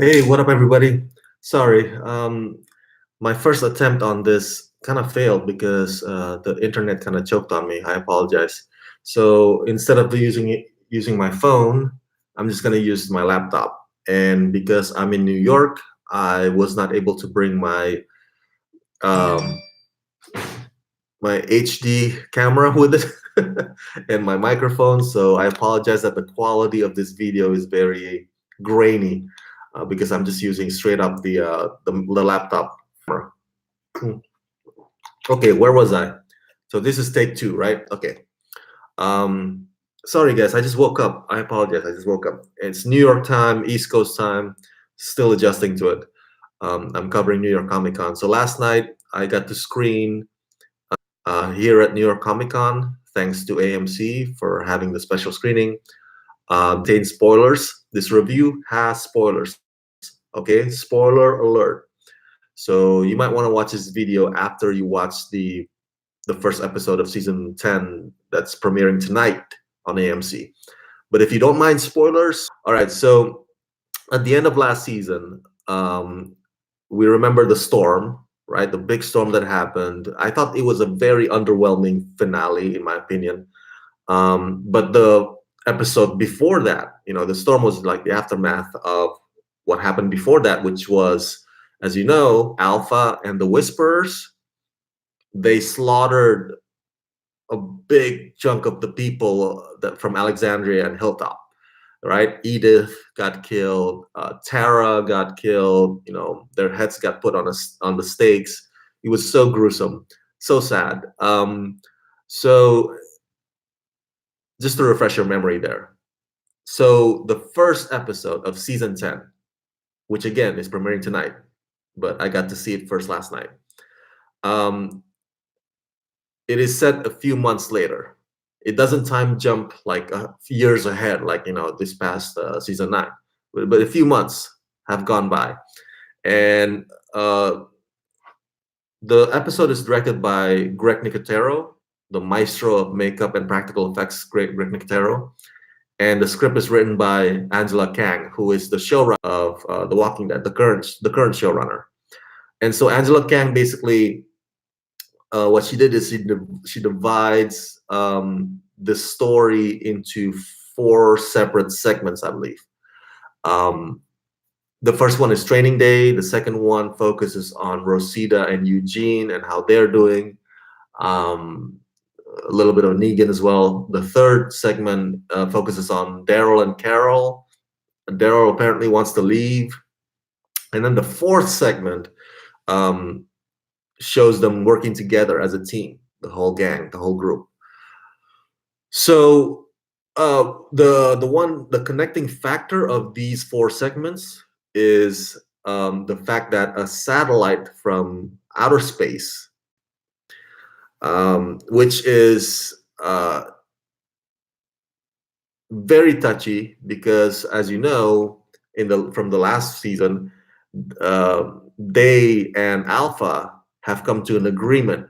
Hey, what up, everybody? Sorry, my first attempt on this kind of failed because the internet kind of choked on me. I apologize. So instead of using my phone, I'm just gonna use my laptop. And because I'm in New York, I was not able to bring um, my HD camera with it and my microphone. So I apologize that the quality of this video is very grainy because I'm just using straight up the laptop camera. Okay, where was I? So this is take two, right? Okay. Um, Sorry guys, I just woke up. I apologize. I just woke up. It's New York time, East Coast time. Still adjusting to it. I'm covering New York Comic Con. So last night I got to screen here at New York Comic Con, thanks to AMC for having the special screening. Contains spoilers. This review has spoilers. Okay, spoiler alert. So you might want to watch this video after you watch the first episode of season 10 that's premiering tonight on AMC. But if you don't mind spoilers, all right. So at the end of last season, we remember the storm, right? The big storm that happened. I thought it was a very underwhelming finale, in my opinion. But the episode before that, the storm was like the aftermath of what happened before that, which was, as you know, Alpha and the Whisperers. They slaughtered a big chunk of the people that from Alexandria and Hilltop, right? Edith got killed, Tara got killed. Their heads got put on the stakes. It was so gruesome, so sad. So just to refresh your memory there. So the first episode of season 10, which again is premiering tonight, but I got to see it first last night. It is set a few months later. It doesn't time jump like years ahead, like this past season 9, but a few months have gone by, and the episode is directed by Greg Nicotero, the maestro of makeup and practical effects. Greg Nicotero, and the script is written by Angela Kang, who is the showrunner of The Walking Dead, the current showrunner. And so Angela Kang basically, what she did is she divides the story into 4 separate segments, I believe. The first one is Training Day. The second one focuses on Rosita and Eugene and how they're doing. A little bit of Negan as well. The third segment focuses on Daryl and Carol. Daryl apparently wants to leave. And then the fourth segment shows them working together as a team, the whole gang, the whole group. So the connecting factor of these 4 segments is the fact that a satellite from outer space, which is very touchy because, as you know, from the last season, they and Alpha have come to an agreement.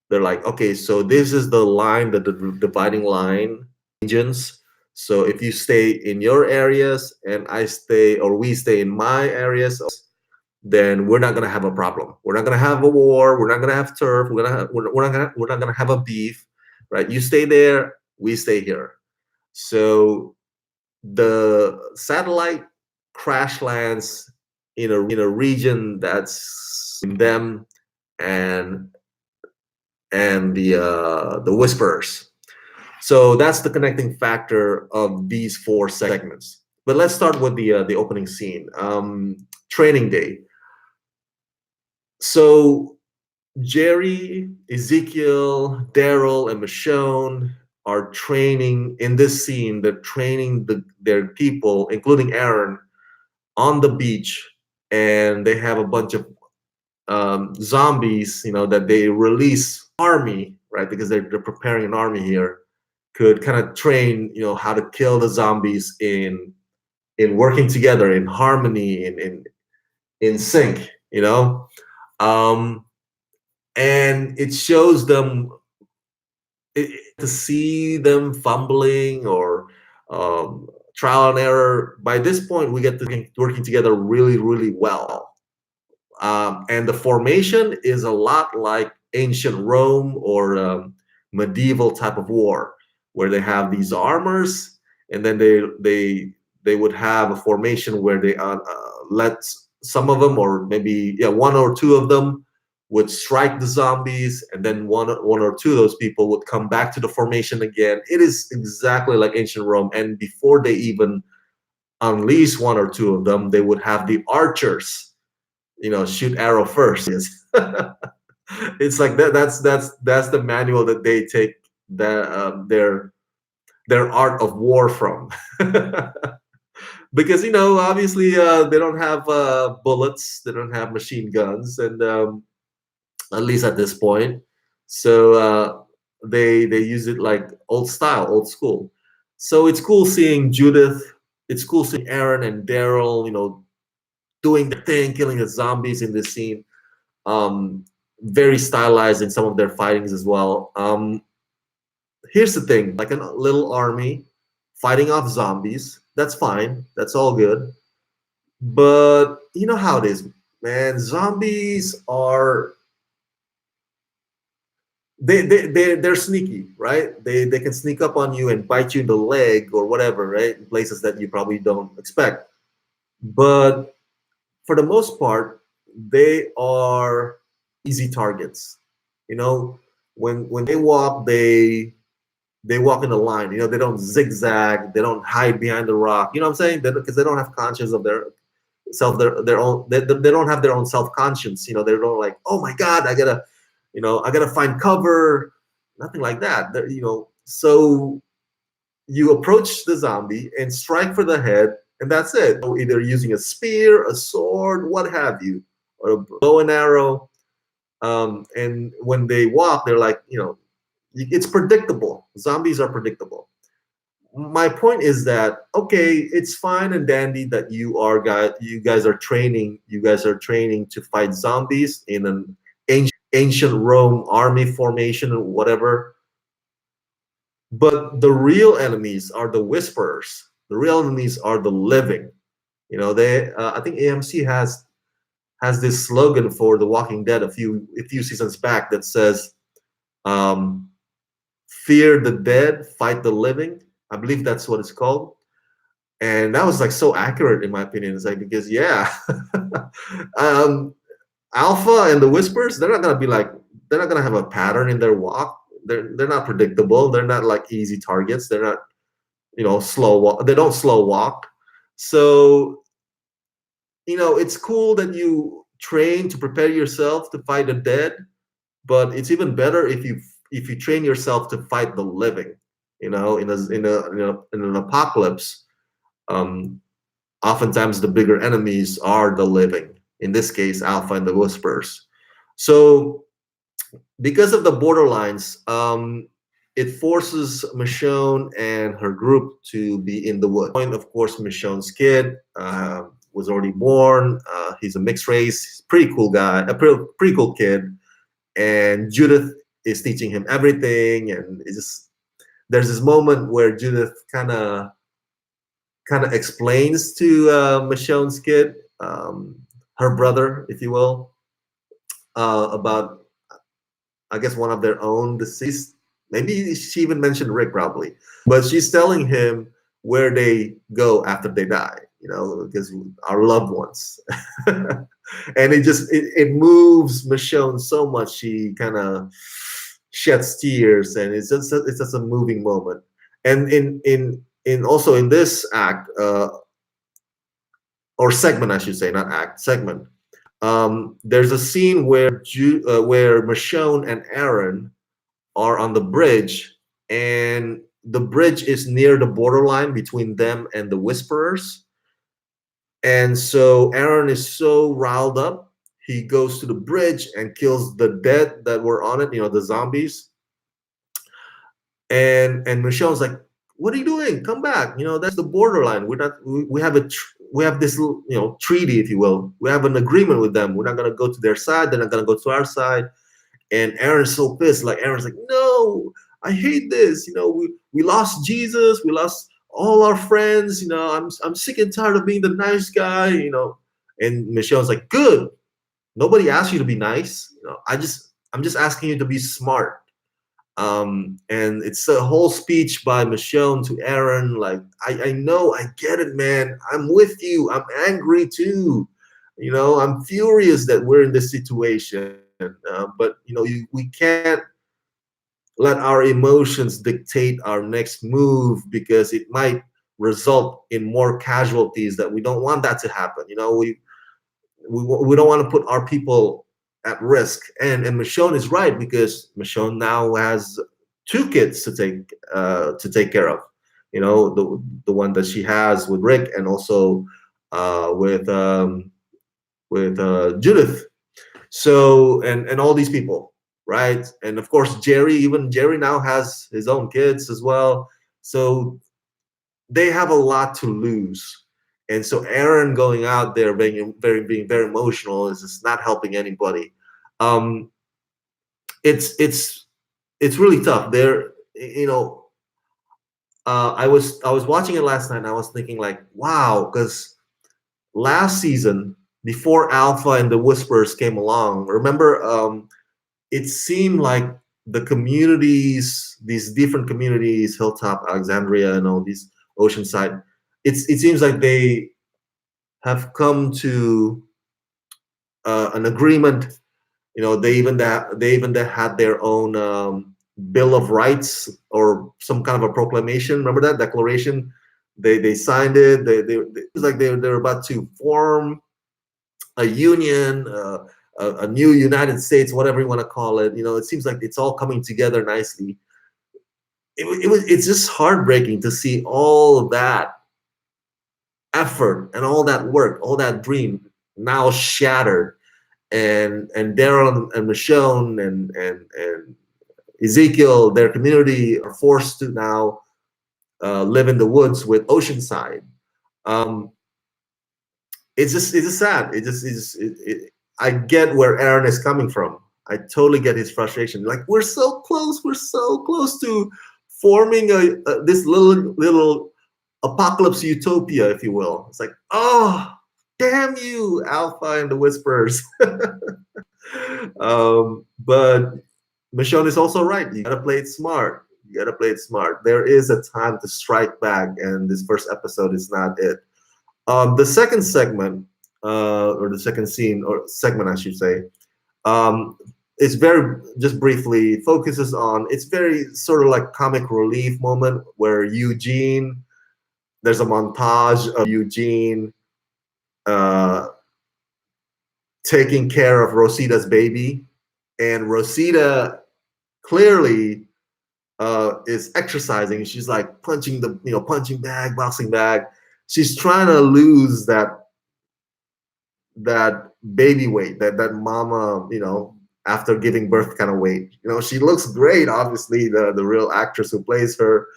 They're like, okay, so this is the line, the dividing line regions. So if you stay in your areas and we stay in my areas, then we're not gonna have a problem. We're not gonna have a war. We're not gonna have turf. We're not gonna have a beef, right? You stay there, we stay here. So the satellite crash lands in a region that's in them and the Whisperers. So that's the connecting factor of these 4 segments. But let's start with the opening scene. Training Day. So Jerry, Ezekiel, Daryl, and Michonne are training in this scene. They're training their people, including Aaron, on the beach, and they have a bunch of zombies, that they release army, right? Because they're preparing an army here, could kind of train, how to kill the zombies in working together, in harmony, in sync, and it shows them to see them fumbling or trial and error. By this point, we get to working together really, really well. And the formation is a lot like ancient Rome or medieval type of war, where they have these armors, and then they would have a formation where they let some of them, or maybe one or two of them, would strike the zombies, and then one or two of those people would come back to the formation again. It is exactly like ancient Rome, and before they even unleash one or two of them, they would have the archers, shoot arrow first. Yes. It's like that. That's the manual that they take their art of war from. Because obviously they don't have bullets, they don't have machine guns, and at least at this point, so they use it like old style, old school. So it's cool seeing Judith. It's cool seeing Aaron and Daryl, doing their thing, killing the zombies in this scene. Very stylized in some of their fightings as well. Here's the thing, like a little army fighting off zombies, that's fine, that's all good. But you know how it is, man. Zombies are they're sneaky, right? They can sneak up on you and bite you in the leg or whatever, right? In places that you probably don't expect. But for the most part, they are easy targets. You know, when they walk in a line. They don't zigzag. They don't hide behind the rock. You know what I'm saying? Because they don't have conscience of their self. Their own. They don't have their own self conscience. They don't like, oh my God, I gotta find cover. Nothing like that. So you approach the zombie and strike for the head, and that's it. So either using a spear, a sword, what have you, or a bow and arrow. And when they walk, they're like, it's predictable. Zombies are predictable. My point is that, okay, it's fine and dandy that you guys are training to fight zombies in an ancient Rome army formation or whatever. But the real enemies are the whisperers. The real enemies are the living. They I think AMC has this slogan for The Walking Dead a few seasons back that says, fear the dead, fight the living. I believe that's what it's called. And that was like so accurate in my opinion. It's like, because Alpha and the Whispers, they're not gonna have a pattern in their walk. They're not predictable. They're not like easy targets. They're not, slow walk. They don't slow walk. So, it's cool that you train to prepare yourself to fight the dead, but it's even better if you train yourself to fight the living. In an apocalypse, oftentimes the bigger enemies are the living. In this case, Alpha and the Whispers. So, because of the borderlines, it forces Michonne and her group to be in the woods. Of course, Michonne's kid was already born. He's a mixed race. He's a pretty cool guy, a pretty cool kid. And Judith is teaching him everything, and there's this moment where Judith kind of explains to Michonne's kid, her brother, if you will, about, I guess, one of their own deceased. Maybe she even mentioned Rick, probably, but she's telling him where they go after they die. Because our loved ones, and it moves Michonne so much. She kind of sheds tears, and it's just a moving moment. And in also in this act, or segment, I should say, not act, segment. There's a scene where Michonne and Aaron are on the bridge, and the bridge is near the borderline between them and the Whisperers. And so Aaron is so riled up, he goes to the bridge and kills the dead that were on it, the zombies. And Michonne's like, "What are you doing? Come back! That's the borderline. We have this treaty, if you will. We have an agreement with them. We're not gonna go to their side. They're not gonna go to our side." And Aaron's so pissed. Like, Aaron's like, "No, I hate this. We lost Jesus. We lost all our friends, I'm sick and tired of being the nice guy. And Michelle's like, good. Nobody asked you to be nice. I'm just asking you to be smart. And it's a whole speech by Michonne to Aaron, like, I know, I get it, man. I'm with you. I'm angry too. I'm furious that we're in this situation. But we can't let our emotions dictate our next move, because it might result in more casualties that we don't want that to happen. We don't want to put our people at risk. And Michonne is right, because Michonne now has two kids to take care of. The one that she has with Rick, and also with Judith. So, and all these people, right? And of course Jerry, even Jerry now has his own kids as well. So they have a lot to lose. And so Aaron going out there being very emotional is just not helping anybody. Um, it's really tough. I was watching it last night, and I was thinking, like, wow, because last season, before Alpha and the Whispers came along, remember, it seemed like the communities, these different communities, Hilltop, Alexandria, and all these Oceanside, it seems like they have come to an agreement. They even had their own Bill of Rights, or some kind of a proclamation. Remember that declaration? They signed it. It was like they're about to form a union, a new United States, whatever you want to call it. It seems like it's all coming together nicely. It's just heartbreaking to see all of that effort and all that work, all that dream now shattered. And Daryl and Michonne and Ezekiel, their community, are forced to now live in the woods with Oceanside. Um, it's just sad. I get where Aaron is coming from. I totally get his frustration. Like, we're so close. We're so close to forming this little apocalypse utopia, if you will. It's like, oh, damn you, Alpha and the Whispers. But Michonne is also right. You gotta play it smart. You gotta play it smart. There is a time to strike back, and this first episode is not it. The second segment, or the second scene, or segment, I should say, um, it's very, just briefly, focuses on, it's very sort of like comic relief moment, where there's a montage of Eugene uh, taking care of Rosita's baby, and Rosita clearly is exercising. She's like punching bag, boxing bag. She's trying to lose that baby weight, that mama, after giving birth kind of weight. She looks great. Obviously, the real actress who plays her,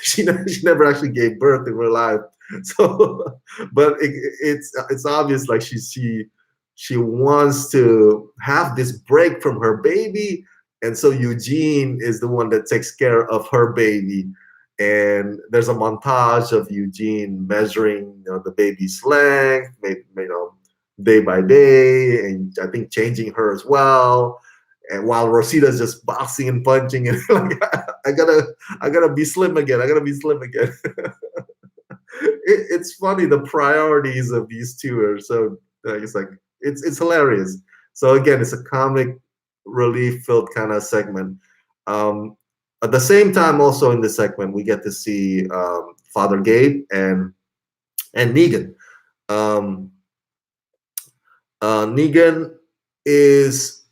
she never actually gave birth in real life. So, but it's obvious, like she wants to have this break from her baby, and so Eugene is the one that takes care of her baby. And there's a montage of Eugene measuring, the baby's length, maybe, day by day, and I think changing her as well. And while Rosita's just boxing and punching, and like, I gotta be slim again. I gotta be slim again. It's funny, the priorities of these two are so, it's like, it's hilarious. So again, it's a comic relief filled kind of segment. At the same time, also in this segment, we get to see Father Gabe and Negan. Um, Negan is,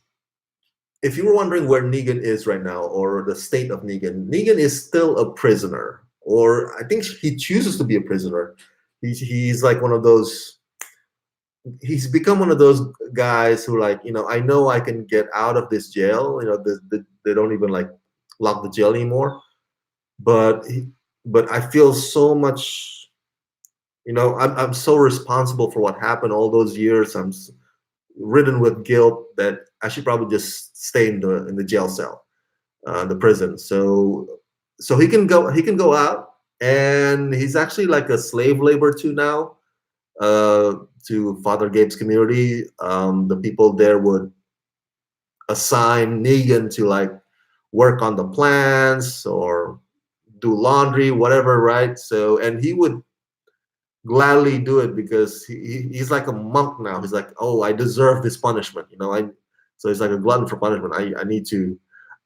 if you were wondering where Negan is right now, or the state of Negan is still a prisoner, or I think he chooses to be a prisoner. He's like one of those. He's become one of those guys who, like, I know I can get out of this jail. They don't even like lock the jail anymore. But I feel so much. I'm so responsible for what happened all those years. I'm ridden with guilt that I should probably just stay in the jail cell, the prison. So he can go out. and he's actually like a slave labor too now, uh, to Father Gabe's community. The people there would assign Negan to like work on the plants or do laundry, whatever, right? So, and he would gladly do it because he's like a monk now. He's like, oh, I deserve this punishment, you know. So he's like a glutton for punishment. I need to,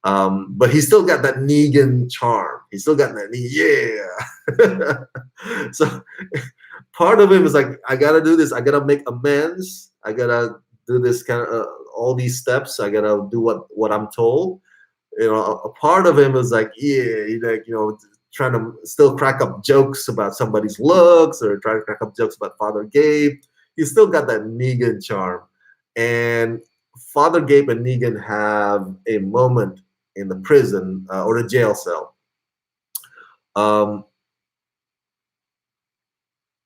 but he's still got that Negan charm. He's still got that, yeah. So part of him is like, I gotta do this. I gotta make amends. I gotta do this kind of all these steps. I gotta do what I'm told. You know, a part of him is like, yeah, like, you know, trying to still crack up jokes about somebody's looks or try to crack up jokes about Father Gabe. He's still got that Negan charm. And Father Gabe and Negan have a moment in the prison or a jail cell. Um,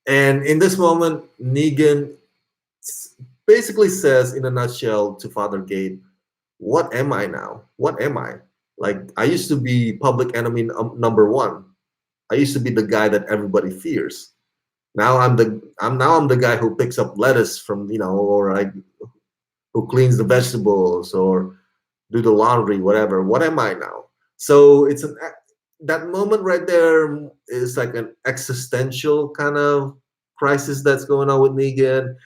and in this moment, Negan basically says, in a nutshell, to Father Gabe, what am I now? What am I? Like, I used to be public enemy number one. I used to be the guy that everybody fears. Now I'm the guy who picks up lettuce from, you know, or like who cleans the vegetables or do the laundry, whatever. What am I now? So it's that moment right there is like an existential kind of crisis that's going on with Negan.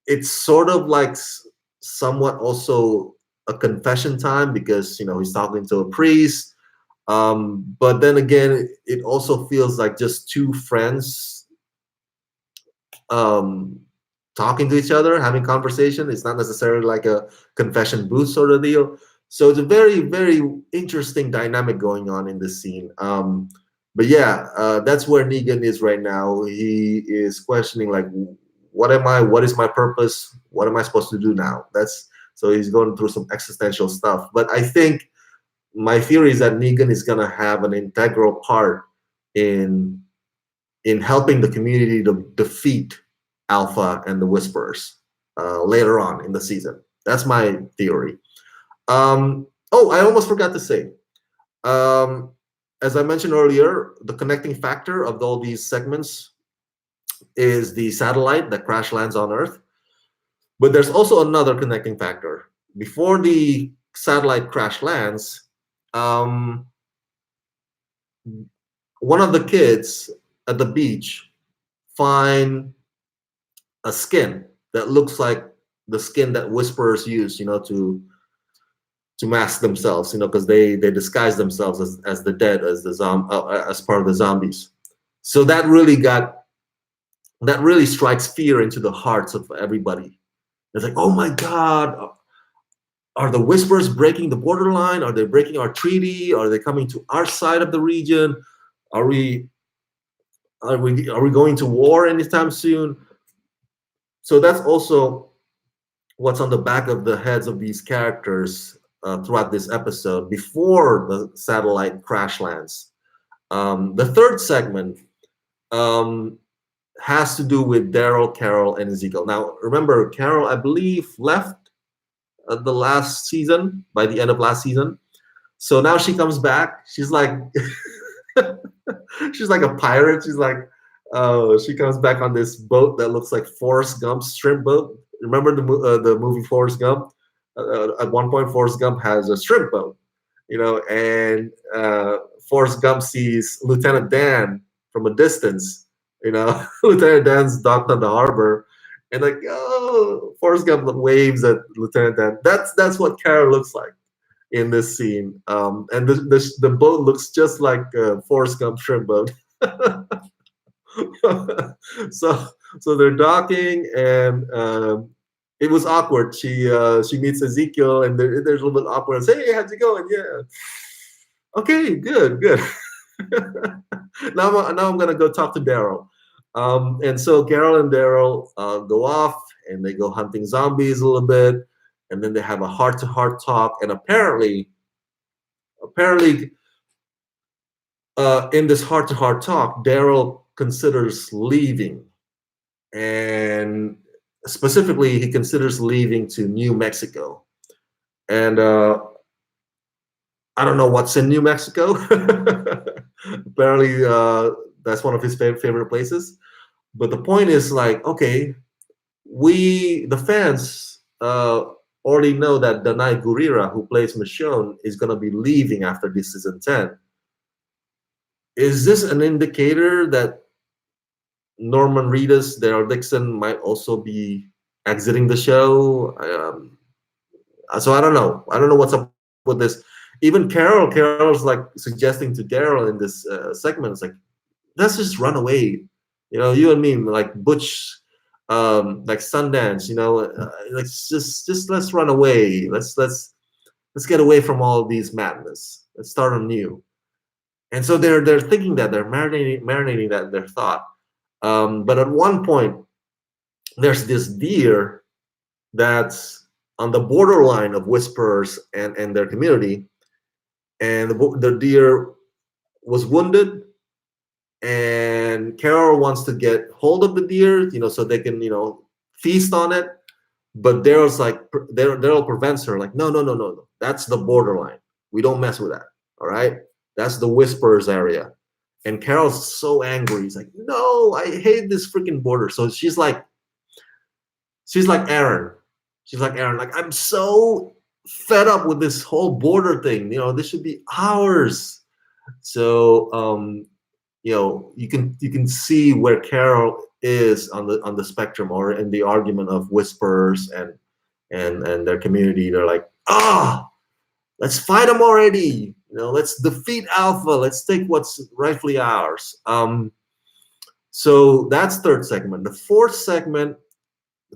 It's sort of like somewhat also a confession time because, you know, he's talking to a priest. But then again, it also feels like just two friends um, talking to each other, having conversation. It's not necessarily like a confession booth sort of deal. So it's a very, very interesting dynamic going on in this scene. But yeah, that's where Negan is right now. He is questioning like, what am I? What is my purpose? What am I supposed to do now? That's so he's going through some existential stuff. But I think my theory is that Negan is going to have an integral part in helping the community to defeat Alpha and the Whisperers later on in the season. That's my theory. Oh, I almost forgot to say. Um, as I mentioned earlier, the connecting factor of all these segments is the satellite that crash lands on Earth. But there's also another connecting factor. Before the satellite crash lands, um, one of the kids at the beach find a skin that looks like the skin that whisperers use, you know, to mask themselves, you know, because they disguise themselves as the dead, as the as part of the zombies. So that really strikes fear into the hearts of everybody. It's like, oh my God, are the whisperers breaking the borderline? Are they breaking our treaty? Are they coming to our side of the region? Are we going to war anytime soon? So that's also what's on the back of the heads of these characters throughout this episode before the satellite crash lands. The third segment has to do with Daryl, Carol, and Ezekiel. Now, remember, Carol, I believe, left the last season, by the end of last season. So now she comes back. She's like, she's like a pirate. She's like, she comes back on this boat that looks like Forrest Gump's shrimp boat. Remember the movie Forrest Gump? At one point, Forrest Gump has a shrimp boat, you know, and Forrest Gump sees Lieutenant Dan from a distance. You know, Lieutenant Dan's docked on the harbor, and like, oh, Forrest Gump waves at Lieutenant Dan. That's what Carol looks like in this scene, and the boat looks just like Forrest Gump shrimp boat. so they're docking, and it was awkward. She meets Ezekiel, and there's a little bit awkward. Hey, how's it going? Yeah, okay, good. now I'm gonna go talk to Daryl. And so Carol and Daryl go off, and they go hunting zombies a little bit, and then they have a heart-to-heart talk. And apparently, in this heart-to-heart talk, Daryl considers leaving, and specifically, he considers leaving to New Mexico. And I don't know what's in New Mexico. Apparently, that's one of his favorite places. But the point is like, okay, we the fans already know that Danai Gurira, who plays Michonne, is gonna be leaving after this season 10. Is this an indicator that Norman Reedus, Daryl Dixon might also be exiting the show? So I don't know. I don't know what's up with this. Even Carol's like suggesting to Daryl in this segment, it's like, let's just run away. You and me, like Butch, like Sundance. Like just let's run away. Let's get away from all these madness. Let's start anew. And so they're thinking that they're marinating that in their thought. But at one point, there's this deer that's on the borderline of Whisperers and their community, and the deer was wounded, and Carol wants to get hold of the deer, so they can, feast on it. But Daryl's like, Daryl prevents her, like, no, no, no, no, no. That's the borderline. We don't mess with that. All right. That's the Whispers area. And Carol's so angry. He's like, no, I hate this freaking border. So she's like Aaron. She's like Aaron. Like, I'm so fed up with this whole border thing. This should be ours. So you can see where Carol is on the spectrum, or in the argument of Whispers and their community. They're like, let's fight them already. Let's defeat Alpha. Let's take what's rightfully ours. So that's third segment. The fourth segment,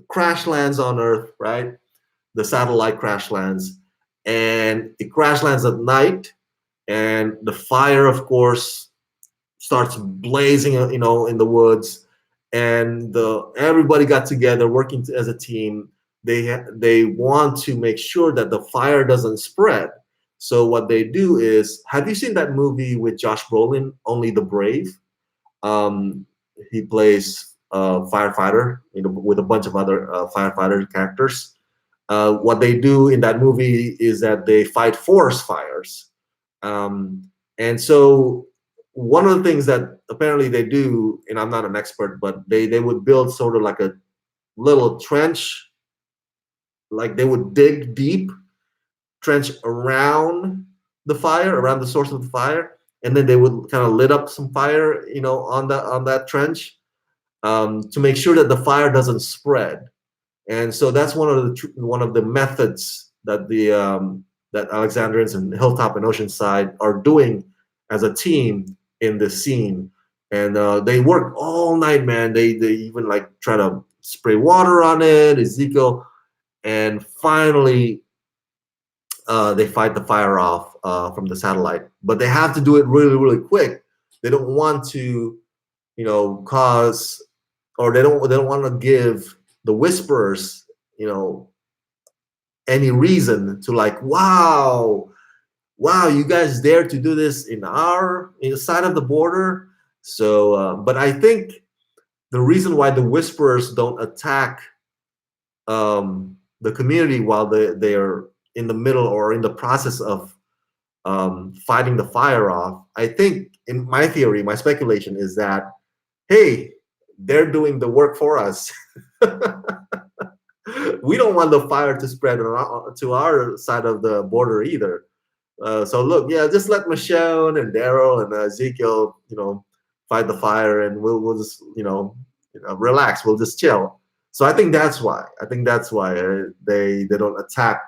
crash lands on Earth, right? The satellite crash lands, and it crash lands at night, and the fire, of course, starts blazing, in the woods, and everybody got together, working as a team. They want to make sure that the fire doesn't spread. So what they do is, have you seen that movie with Josh Brolin, Only the Brave? He plays a firefighter, with a bunch of other firefighter characters. What they do in that movie is that they fight forest fires. And so one of the things that apparently they do, and I'm not an expert, but they would build sort of like a little trench, like they would dig deep trench around the fire, around the source of the fire, and then they would kind of lit up some fire, on that trench, to make sure that the fire doesn't spread. And so that's one of the methods that that Alexandrians and Hilltop and Oceanside are doing as a team in this scene. And they work all night, man. They even like try to spray water on it, Ezekiel, and finally they fight the fire off from the satellite. But they have to do it really, really quick. They don't want to, cause, or they don't want to give the Whisperers, any reason to, like, wow, you guys dare to do this in the side of the border. So, but I think the reason why the Whisperers don't attack the community while they are in the middle or in the process of fighting the fire off, I think, in my theory, my speculation is that, hey, they're doing the work for us. We don't want the fire to spread to our side of the border either. So look, yeah, just let Michonne and Daryl and Ezekiel, fight the fire, and we'll just, relax. We'll just chill. So I think that's why. They don't attack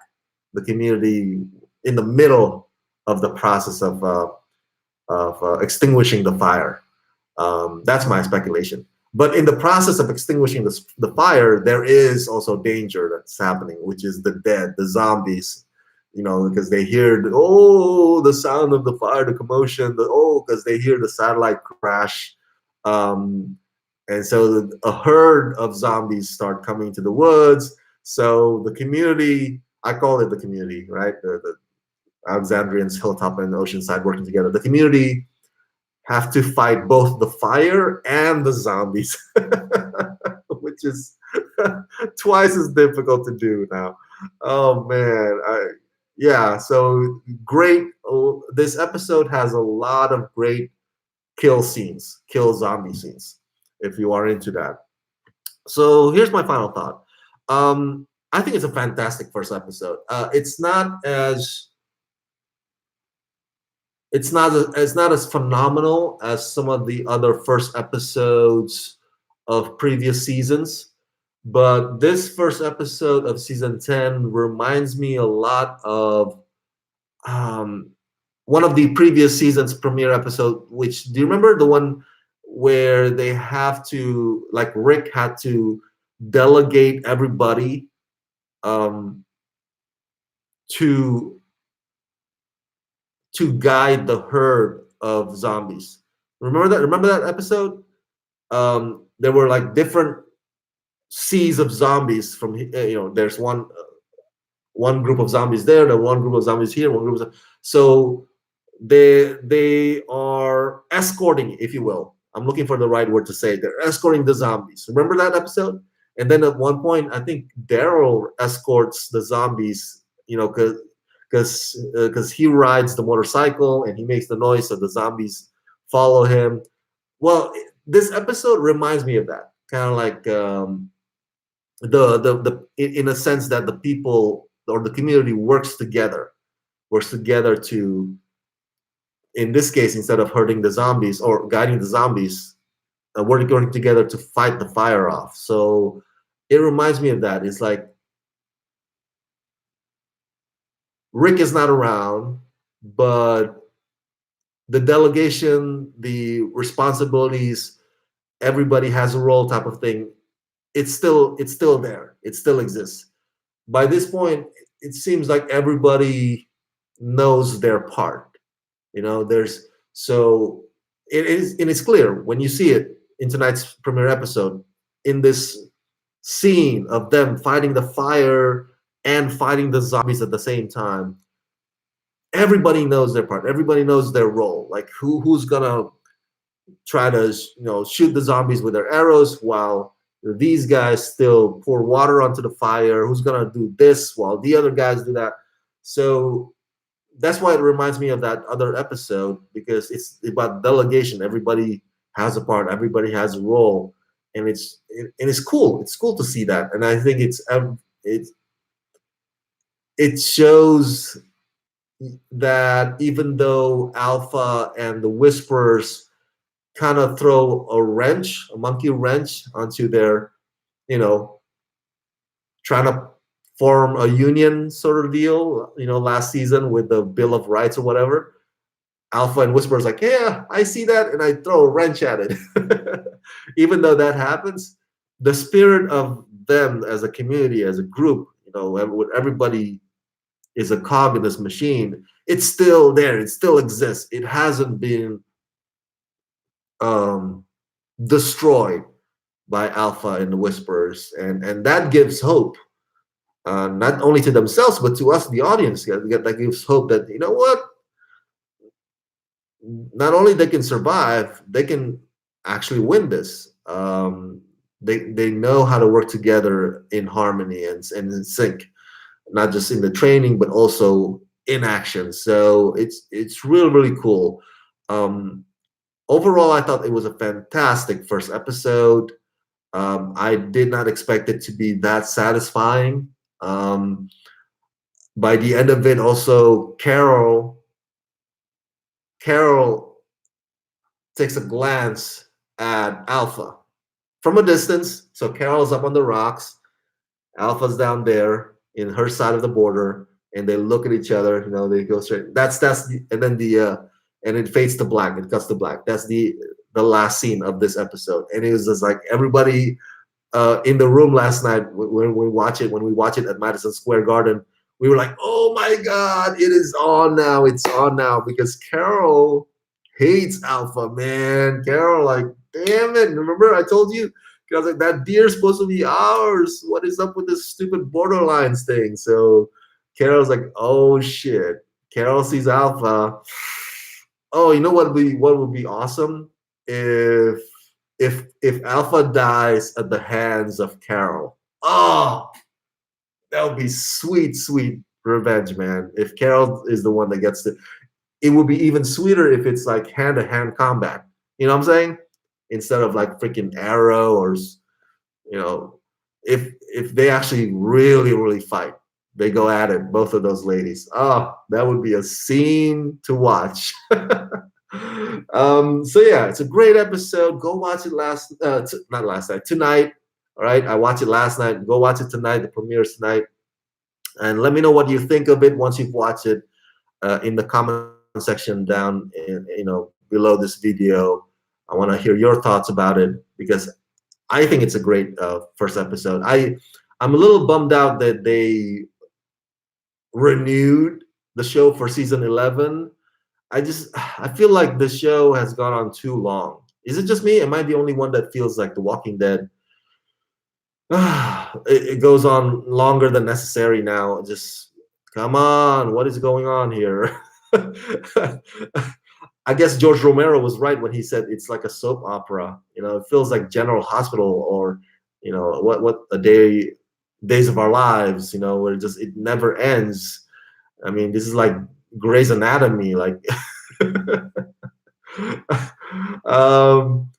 the community in the middle of the process of extinguishing the fire. That's my speculation. But in the process of extinguishing the fire, there is also danger that's happening, which is the dead, the zombies, because they hear the sound of the fire, the commotion, because they hear the satellite crash. And so a herd of zombies start coming to the woods. So the community, I call it the community, right? The Alexandrians, Hilltop, and Oceanside working together. The community have to fight both the fire and the zombies, which is twice as difficult to do now. Oh man, yeah. So great. This episode has a lot of great kill scenes, kill zombie scenes, if you are into that. So here's my final thought. I think it's a fantastic first episode. It's not as phenomenal as some of the other first episodes of previous seasons, but this first episode of season 10 reminds me a lot of um, one of the previous season's premiere episode. Which, do you remember the one where they have to, like, Rick had to delegate everybody um, to guide the herd of zombies? Remember that episode? There were like different seas of zombies from, there's one group of zombies there, the one group of zombies here, one group of, so they are escorting, if you will. I'm looking for the right word to say. They're escorting the zombies. Remember that episode? And then at one point, I think Daryl escorts the zombies, because he rides the motorcycle and he makes the noise, so the zombies follow him. Well, this episode reminds me of that, kind of like in a sense that the people or the community works together to, in this case, instead of hurting the zombies or guiding the zombies, working together to fight the fire off. So it reminds me of that. It's like Rick is not around, but the delegation, the responsibilities, everybody has a role type of thing. It's still there. It still exists. By this point, it seems like everybody knows their part. There's so it is, and it's clear when you see it in tonight's premiere episode, in this scene of them fighting the fire and fighting the zombies at the same time. Everybody knows their part. Everybody knows their role. Like who's gonna try to shoot the zombies with their arrows while these guys still pour water onto the fire. Who's gonna do this while the other guys do that? So that's why it reminds me of that other episode, because it's about delegation. Everybody has a part. Everybody has a role, and it's cool. It's cool to see that, and I think it shows that even though Alpha and the Whisperers kind of throw a monkey wrench onto their, trying to form a union sort of deal, last season with the Bill of Rights or whatever. Alpha and Whisper is like, yeah, I see that, and I throw a wrench at it. Even though that happens, the spirit of them as a community, as a group, when everybody is a cog in this machine, it's still there. It still exists. It hasn't been destroyed by Alpha and the Whisperers, and that gives hope. Not only to themselves, but to us, the audience. That gives hope that, what? Not only they can survive, they can actually win this. They know how to work together in harmony and in sync, not just in the training, but also in action. So it's really, really cool. Overall, I thought it was a fantastic first episode. I did not expect it to be that satisfying. By the end of it, also Carol takes a glance at Alpha from a distance. So Carol's up on the rocks, Alpha's down there in her side of the border, and they look at each other. They go straight. And then and it fades to black. It cuts to black. That's the last scene of this episode, and it was just like everybody in the room last night when we watch it at Madison Square Garden. We were like, oh my God, it is on now. It's on now, because Carol hates Alpha, man. Carol, like, damn it. Remember I told you? I was like, that deer's supposed to be ours. What is up with this stupid borderlines thing? So Carol's like, oh shit. Carol sees Alpha. Oh, you know what would be awesome? If Alpha dies at the hands of Carol. Oh, that would be sweet, sweet revenge, man. If Carol is the one that gets it would be even sweeter if it's like hand-to-hand combat. You know what I'm saying? Instead of like freaking Arrow or you know, if they actually really fight, they go at it, both of those ladies. Oh, that would be a scene to watch. So yeah, it's a great episode. Go watch it not last night, tonight. All right, I watched it last night. Go watch it tonight. The premieres tonight, and let me know what you think of it once you've watched it in the comment section down, below this video. I want to hear your thoughts about it because I think it's a great first episode. I'm a little bummed out that they renewed the show for season 11. I feel like the show has gone on too long. Is it just me? Am I the only one that feels like The Walking Dead? It goes on longer than necessary now. Just come on, what is going on here? I guess George Romero was right when he said it's like a soap opera. It feels like General Hospital or what a days of our lives. Where it never ends. I mean, this is like Grey's Anatomy. Like, um,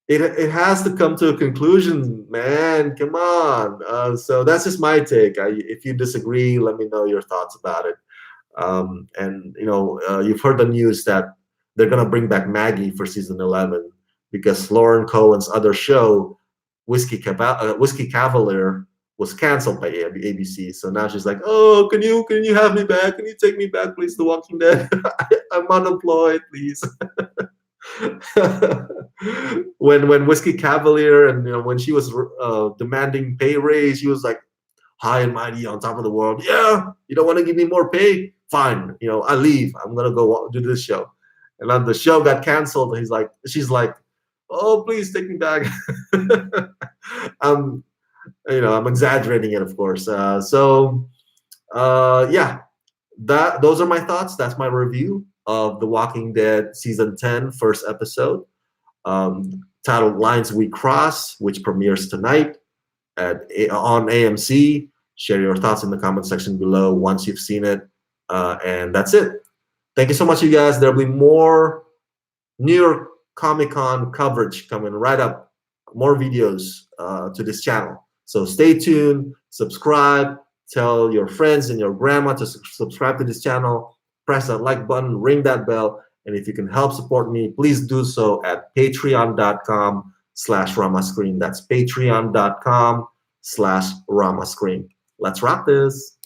it has to come to a conclusion, man. Come on. So that's just my take. If you disagree, let me know your thoughts about it. And you've heard the news that they're gonna bring back Maggie for season 11 because Lauren Cohen's other show, Whiskey Cavalier, was canceled by ABC. So now she's like, "Oh, can you have me back? Can you take me back, please? The Walking Dead. I'm unemployed, please." when Whiskey Cavalier and when she was demanding pay raise, she was like high and mighty on top of the world. Yeah, you don't want to give me more pay? Fine. I leave. I'm gonna go do this show. And then the show got canceled. And she's like, oh, please take me back. I'm, I'm exaggerating it, of course. Yeah, those are my thoughts. That's my review of The Walking Dead season 10, first episode, titled Lines We Cross, which premieres tonight on AMC. Share your thoughts in the comment section below once you've seen it. And that's it. Thank you so much, you guys. There'll be more New York Comic Con coverage coming right up. More videos to this channel. So stay tuned, subscribe, tell your friends and your grandma to subscribe to this channel. Press that like button, ring that bell. And if you can help support me, please do so at patreon.com/ramascreen. That's patreon.com/ramascreen. Let's wrap this.